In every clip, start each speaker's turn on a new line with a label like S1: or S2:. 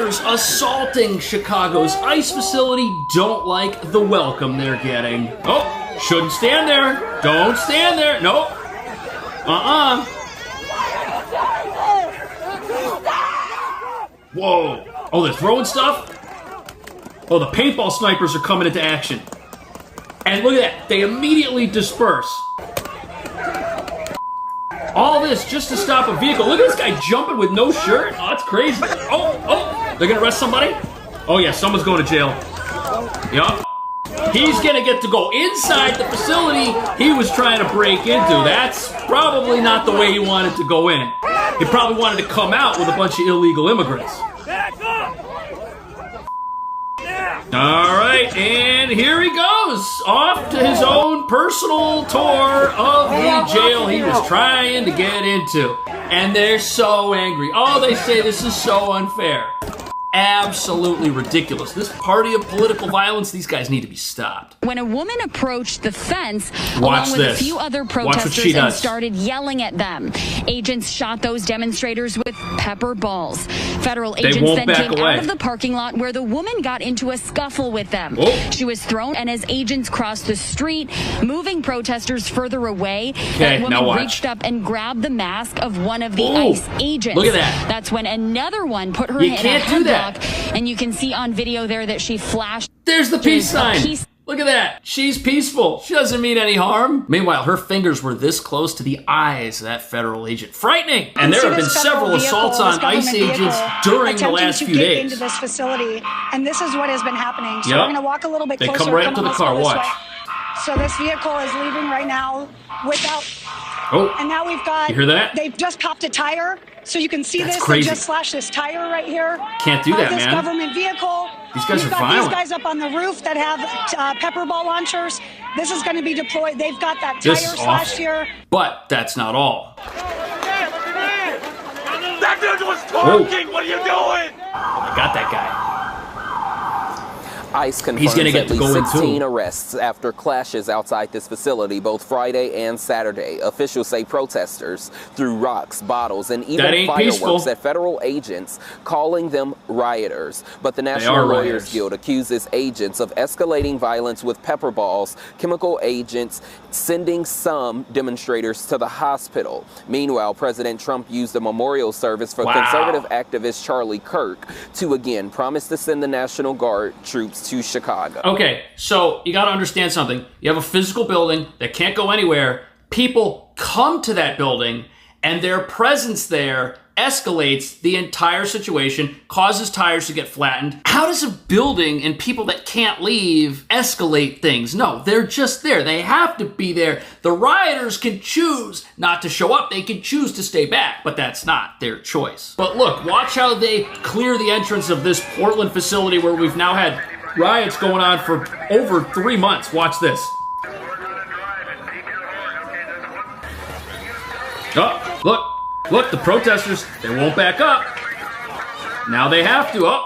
S1: rioters assaulting Chicago's ICE facility don't like the welcome they're getting. Oh, shouldn't stand there. Don't stand there. Nope. Whoa. Oh, they're throwing stuff? Oh, the paintball snipers are coming into action. And look at that. They immediately disperse. All this just to stop a vehicle. Look at this guy jumping with no shirt. Oh, that's crazy. Oh, they're gonna arrest somebody? Oh yeah, someone's going to jail. Yup. He's gonna get to go inside the facility he was trying to break into. That's probably not the way he wanted to go in. He probably wanted to come out with a bunch of illegal immigrants. All right, and here he goes, off to his own personal tour of the jail he was trying to get into. And they're so angry. Oh, they say this is so unfair. Absolutely ridiculous. This party of political violence, these guys need to be stopped.
S2: When a woman approached the fence along with a few other protesters and started yelling at them, agents shot those demonstrators with pepper balls. Federal agents then came out of the parking lot where the woman got into a scuffle with them. She was thrown, and as agents crossed the street, moving protesters further away, that woman reached up and grabbed the mask of one of the ICE agents.
S1: Look at that.
S2: That's when another one put her in a headlock. And you can see on video there that she flashed.
S1: There's the peace sign. Look at that. She's peaceful. She doesn't mean any harm. Meanwhile, her fingers were this close to the eyes of that federal agent. Frightening. And there have been several assaults on ICE agents during the last few days.
S3: Into this facility, and this is what has been happening. So we're going to walk a little bit closer.
S1: They come right up to the car. Watch.
S3: So this vehicle is leaving right now without.
S1: Oh.
S3: And now we've got.
S1: You hear that?
S3: They've just popped a tire. So you can see this.
S1: Crazy.
S3: They just slashed this tire right here.
S1: Can't do that,
S3: this
S1: man.
S3: Government vehicle.
S1: These guys are violent.
S3: These guys up on the roof that have pepper ball launchers. This is going to be deployed. They've got that tire slashed here.
S1: But that's not all.
S4: That dude was talking. What are you doing?
S1: I got that guy.
S5: ICE confirms at least 16 arrests after clashes outside this facility both Friday and Saturday. Officials say protesters threw rocks, bottles, and even fireworks at federal agents, calling them rioters. But the National Lawyers Guild accuses agents of escalating violence with pepper balls, chemical agents, sending some demonstrators to the hospital. Meanwhile, President Trump used a memorial service for conservative activist Charlie Kirk to again promise to send the National Guard troops to Chicago.
S1: Okay, so you got to understand something. You have a physical building that can't go anywhere. People come to that building, and their presence there escalates the entire situation, causes tires to get flattened. How does a building and people that can't leave escalate things? No, they're just there. They have to be there. The rioters can choose not to show up. They can choose to stay back, but that's not their choice. But look, watch how they clear the entrance of this Portland facility where we've now had riots going on for over 3 months. Watch this. Oh, look, the protesters, they won't back up. Now they have to. Oh,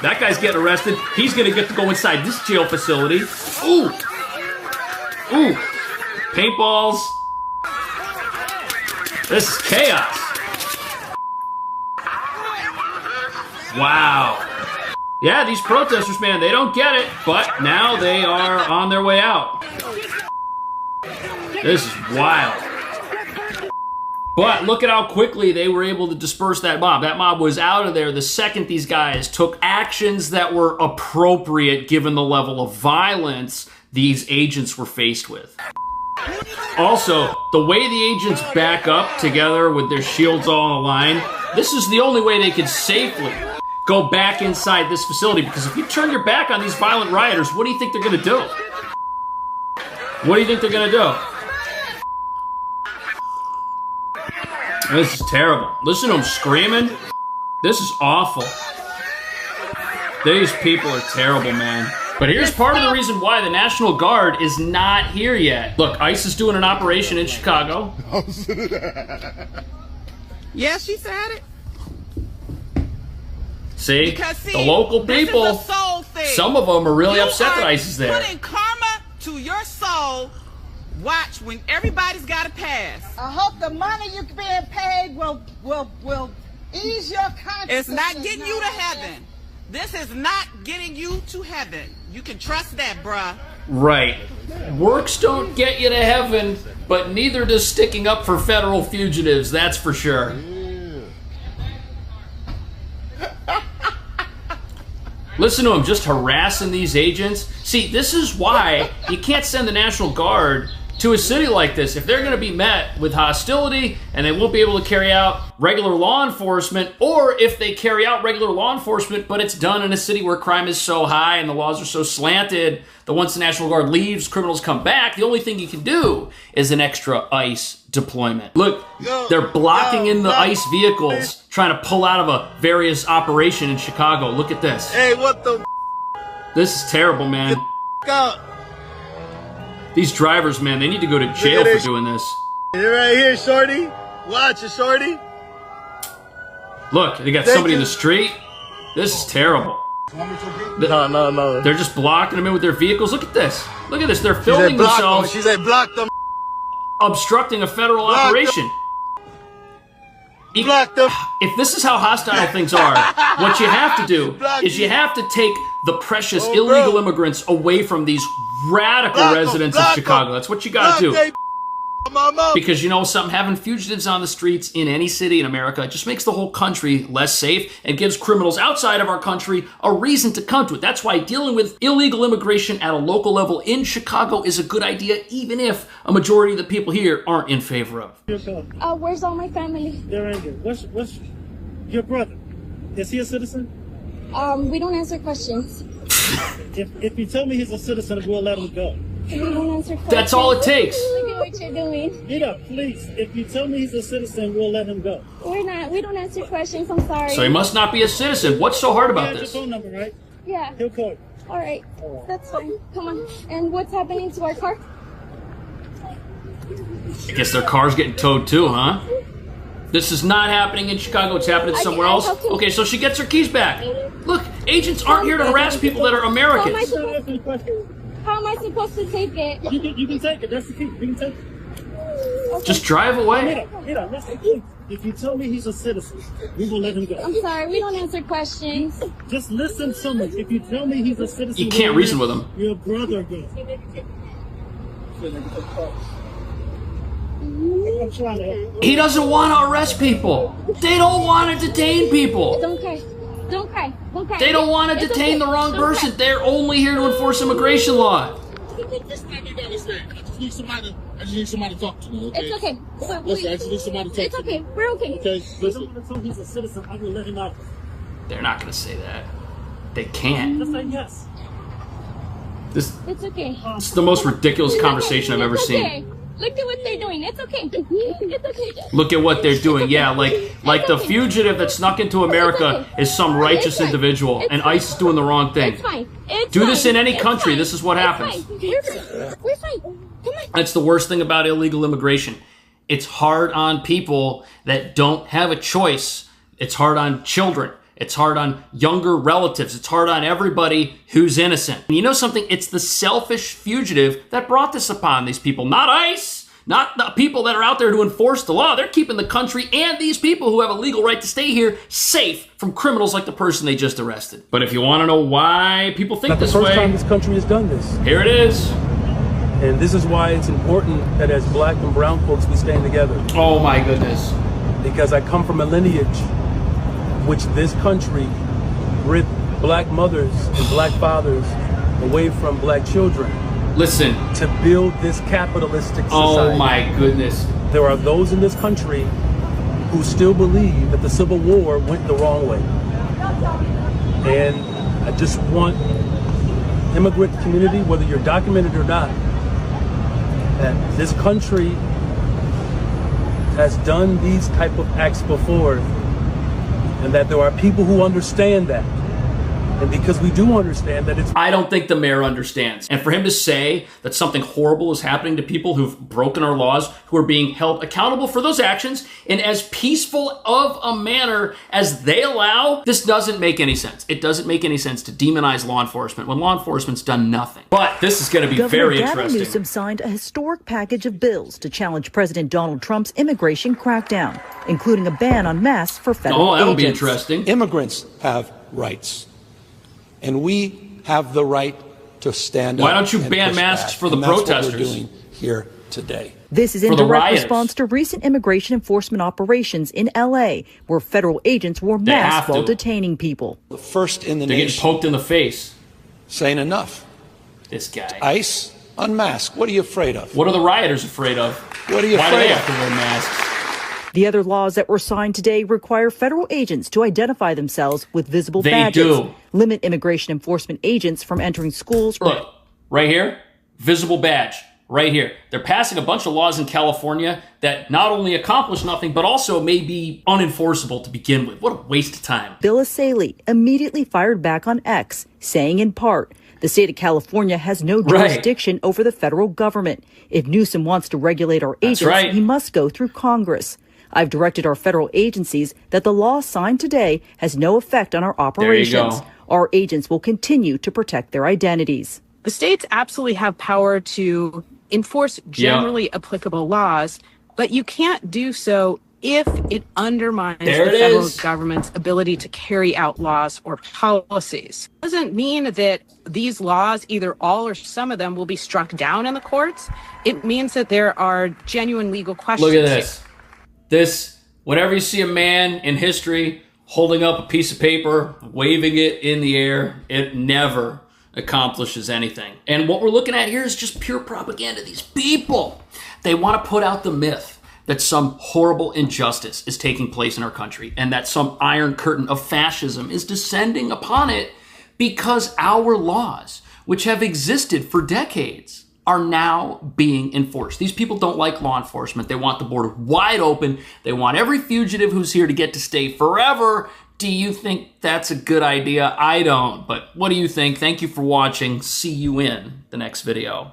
S1: that guy's getting arrested. He's gonna get to go inside this jail facility. Ooh, paintballs. This is chaos. Wow. Yeah, these protesters, man, they don't get it, but now they are on their way out. This is wild. But look at how quickly they were able to disperse that mob. That mob was out of there the second these guys took actions that were appropriate given the level of violence these agents were faced with. Also, the way the agents back up together with their shields all on the line, this is the only way they could safely go back inside this facility, because if you turn your back on these violent rioters, what do you think they're gonna do? What do you think they're gonna do? This is terrible. Listen to them screaming. This is awful. These people are terrible, man. But here's part of the reason why the National Guard is not here yet. Look, ICE is doing an operation in Chicago.
S6: Yeah, she said it.
S1: See, the local people, some of them are really upset that ICE is there.
S6: Putting karma to your soul. Watch when everybody's got a pass.
S7: I hope the money you're being paid will ease your conscience.
S6: It's not getting you to heaven. This is not getting you to heaven. You can trust that, bruh.
S1: Right. Works don't get you to heaven, but neither does sticking up for federal fugitives, that's for sure. Listen to him just harassing these agents. See, this is why you can't send the National Guard to a city like this. If they're going to be met with hostility and they won't be able to carry out regular law enforcement, or if they carry out regular law enforcement, but it's done in a city where crime is so high and the laws are so slanted that once the National Guard leaves, criminals come back, the only thing you can do is an extra ICE deployment. Look, they're blocking in the ICE vehicles, trying to pull out of a various operation in Chicago. Look at this.
S7: Hey, what the?
S1: This is terrible, man. These drivers, man, they need to go to jail for doing this.
S7: You're right here, shorty. Watch it, shorty.
S1: Look, they got somebody in the street. This is terrible.
S7: No.
S1: They're just blocking them in with their vehicles. Look at this. Look at this. They're filming themselves.
S7: She said block them.
S1: Obstructing a federal operation.
S7: Block them.
S1: If this is how hostile things are, what you have to do is you have to take the precious illegal immigrants away from these radical residents of Chicago. That's what you got to do. Because you know something, having fugitives on the streets in any city in America just makes the whole country less safe and gives criminals outside of our country a reason to come to it. That's why dealing with illegal immigration at a local level in Chicago is a good idea, even if a majority of the people here aren't in favor of.
S8: Where's all my family?
S9: They're in here. What's your brother? Is he a citizen?
S8: We don't answer questions.
S9: If you tell me he's a citizen, we'll let him go.
S8: We don't answer questions.
S1: That's all it takes.
S8: Look at what you're doing.
S9: Nita, please. If you tell me he's a citizen, we'll let him go.
S8: We don't answer questions. I'm sorry.
S1: So he must not be a citizen. What's so hard about this?
S9: Your phone number, right?
S8: Yeah.
S9: He'll call you.
S8: All right. That's fine. Come on. And what's happening to our car?
S1: I guess their car's getting towed too, huh? This is not happening in Chicago. It's happening somewhere else. Okay, so she gets her keys back. Look, agents aren't here to harass people that are Americans.
S8: How am I supposed to take it?
S9: You can take it. That's the key. You can take it.
S1: Okay. Just drive away.
S9: Nita, listen. If you tell me he's a citizen, we will let him go.
S8: I'm sorry. We don't answer questions.
S9: Just listen to me. If you tell me he's a citizen,
S1: you can't reason with him.
S9: Your brother goes.
S1: He doesn't want to arrest people. They don't want to detain people.
S8: Don't cry. Don't cry. Don't cry.
S1: They don't want to detain the wrong person. They're only here to enforce immigration law.
S7: I just need somebody to talk to. Okay?
S8: It's okay.
S7: Listen, I just need somebody to talk to.
S8: It's okay. We're okay.
S7: Okay, listen.
S9: Until he's a citizen, I will let him out.
S1: They're not going to say that. They can't.
S9: Just say yes.
S8: It's okay.
S1: This is the most ridiculous conversation I've ever seen.
S8: Look at what they're doing. It's okay. It's okay.
S1: Look at what they're doing. Yeah, like the fugitive that snuck into America is some righteous individual, and ICE is doing the wrong thing.
S8: It's fine.
S1: Do this in any country. This is what happens.
S8: We're fine. Come on.
S1: That's the worst thing about illegal immigration. It's hard on people that don't have a choice. It's hard on children. It's hard on younger relatives. It's hard on everybody who's innocent. And you know something? It's the selfish fugitive that brought this upon these people, not ICE, not the people that are out there to enforce the law. They're keeping the country and these people who have a legal right to stay here safe from criminals like the person they just arrested. But if you want to know why people think this way,
S10: the first time this country has done this.
S1: Here it is.
S10: And this is why it's important that as black and brown folks, we stand together.
S1: Oh my goodness.
S10: Because I come from a lineage which this country ripped black mothers and black fathers away from black children.
S1: Listen.
S10: To build this capitalistic society.
S1: Oh my goodness.
S10: There are those in this country who still believe that the Civil War went the wrong way. And I just want immigrant community, whether you're documented or not, that this country has done these type of acts before, and that there are people who understand that. And because we do understand that it's...
S1: I don't think the mayor understands. And for him to say that something horrible is happening to people who've broken our laws, who are being held accountable for those actions in as peaceful of a manner as they allow, this doesn't make any sense. It doesn't make any sense to demonize law enforcement when law enforcement's done nothing. But this is going to be very interesting.
S11: Gavin Newsom signed a historic package of bills to challenge President Donald Trump's immigration crackdown, including a ban on masks for federal agents.
S1: That'll be interesting.
S12: Immigrants have rights. And we have the right to stand up.
S1: Why don't you ban masks for the protesters?
S12: That's what we're doing here today.
S11: This is in direct response to recent immigration enforcement operations in L.A., where federal agents wore masks while detaining people.
S12: The first in the
S1: nation. They're getting poked in the face.
S12: Saying enough.
S1: This guy.
S12: ICE, unmask. What are you afraid of?
S1: What are the rioters afraid of?
S12: What are you afraid of?
S1: Why do they have to wear masks?
S11: The other laws that were signed today require federal agents to identify themselves with visible badges. Limit immigration enforcement agents from entering schools.
S1: Look, right here, visible badge. Right here. They're passing a bunch of laws in California that not only accomplish nothing, but also may be unenforceable to begin with. What a waste of time.
S11: Bill Asaley immediately fired back on X, saying in part, the state of California has no jurisdiction over the federal government. If Newsom wants to regulate our agents, he must go through Congress. I've directed our federal agencies that the law signed today has no effect on our operations. Our agents will continue to protect their identities.
S13: The states absolutely have power to enforce generally applicable laws, but you can't do so if it undermines the federal government's ability to carry out laws or policies. It doesn't mean that these laws, either all or some of them, will be struck down in the courts. It means that there are genuine legal questions.
S1: Look at this. Whenever you see a man in history holding up a piece of paper, waving it in the air, it never accomplishes anything. And what we're looking at here is just pure propaganda. These people, they want to put out the myth that some horrible injustice is taking place in our country and that some iron curtain of fascism is descending upon it because our laws, which have existed for decades, are now being enforced. These people don't like law enforcement. They want the border wide open. They want every fugitive who's here to get to stay forever. Do you think that's a good idea? I don't. But what do you think? Thank you for watching. See you in the next video.